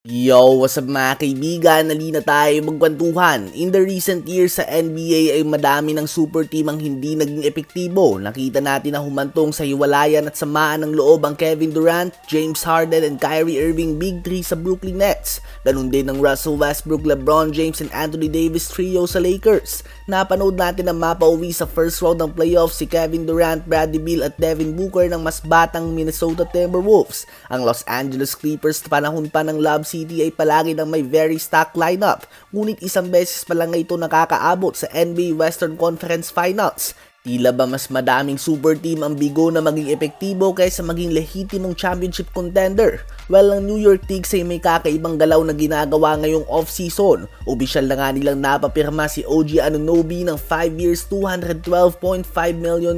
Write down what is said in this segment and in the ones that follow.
Yo, what's up mga kaibigan? Halina tayo magkwentuhan. In the recent years sa NBA ay madami ng super team ang hindi naging epektibo. Nakita natin na humantong sa hiwalayan at samaan ng loob ang Kevin Durant, James Harden and Kyrie Irving Big 3 sa Brooklyn Nets. Ganun din ng Russell Westbrook, LeBron James and Anthony Davis trio sa Lakers. Napanood natin na mapauwi sa first round ng playoffs si Kevin Durant, Bradley Beal at Devin Booker ng mas batang Minnesota Timberwolves. Ang Los Angeles Clippers panahon pa ng Lob City ay palagi ng may very stacked lineup, ngunit isang beses pa lang ito nakakaabot sa NBA Western Conference Finals. Tila ba mas madaming super team ang bigo na maging epektibo kaysa maging lehitimong championship contender? Well, ang New York Knicks ay may kakaibang galaw na ginagawa ngayong off-season. Opisyal na nga nilang napapirma si OG Anunoby ng 5 years $212.5 million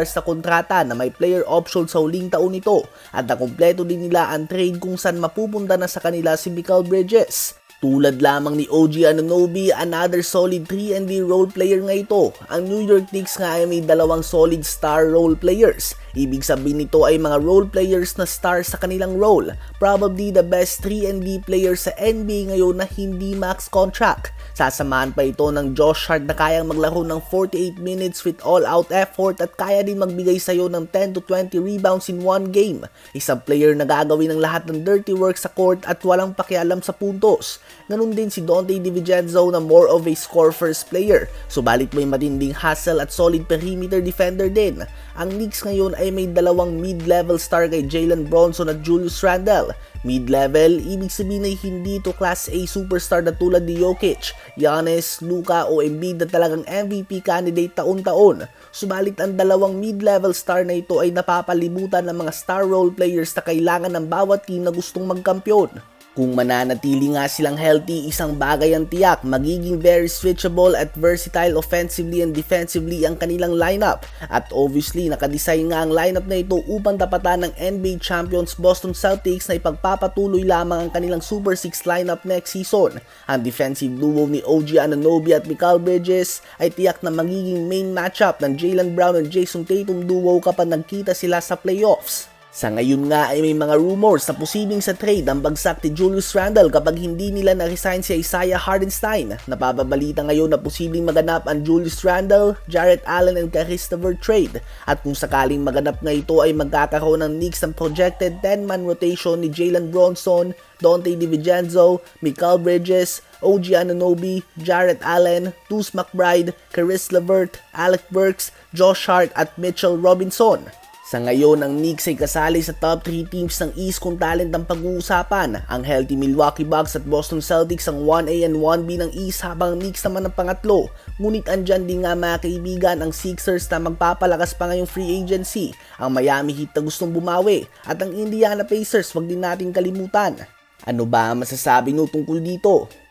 sa kontrata na may player option sa huling taon nito. At nakumpleto din nila ang trade kung saan mapupunta na sa kanila si Mikal Bridges. Tulad lamang ni OG Anunoby, another solid 3-and-D role player nga ito. Ang New York Knicks nga ay may dalawang solid star role players. Ibig sabihin nito ay mga role players na star sa kanilang role. Probably the best 3-and-D player sa NBA ngayon na hindi max contract. Sasamahan pa ito ng Josh Hart na kayang maglaro ng 48 minutes with all-out effort at kaya din magbigay sayo ng 10 to 20 rebounds in one game. Isang player na gagawin ng lahat ng dirty work sa court at walang pakialam sa puntos. Ganun din si Donte DiVincenzo na more of a score-first player, subalit may matinding hustle at solid perimeter defender din. Ang Knicks ngayon ay may dalawang mid-level star kay Jalen Bronson at Julius Randle. Mid-level, ibig sabihin ay hindi ito Class A superstar na tulad ni Jokic, Giannis, Luka o Embiid na talagang MVP candidate taon-taon. Subalit ang dalawang mid-level star na ito ay napapalibutan ng mga star role players na kailangan ng bawat team na gustong magkampiyon. Kung mananatili nga silang healthy, isang bagay ang tiyak, magiging very switchable at versatile offensively and defensively ang kanilang lineup. At obviously, nakadesign nga ang lineup na ito upang tapatan ng NBA champions Boston Celtics na ipagpapatuloy lamang ang kanilang Super 6 lineup next season. Ang defensive duo ni OG Anunoby at Mikal Bridges ay tiyak na magiging main matchup ng Jaylen Brown and Jason Tatum duo kapag nagkita sila sa playoffs. Sa ngayon nga ay may mga rumors na posibleng sa trade ang bagsak ni Julius Randle kapag hindi nila na-resign si Isaiah Hartenstein. Napapabalita ngayon na posibleng maganap ang Julius Randle, Jarrett Allen and Caris LeVert trade. At kung sakaling maganap nga ito ay magkakaroon ng Knicks ng projected 10-man rotation ni Jalen Bronson, Donte DiVincenzo, Mikal Bridges, OG Anunoby, Jarrett Allen, Deuce McBride, Caris LeVert, Alec Burks, Josh Hart at Mitchell Robinson. Sa ngayon, ang Knicks ay kasali sa top 3 teams ng East kung talent ang pag-uusapan. Ang healthy Milwaukee Bucks at Boston Celtics ang 1A and 1B ng East habang Knicks naman ang pangatlo. Ngunit andyan din nga mga kaibigan ang Sixers na magpapalakas pa ngayong free agency, ang Miami Heat na gustong bumawi, at ang Indiana Pacers wag din natin kalimutan. Ano ba ang masasabi nyo tungkol dito?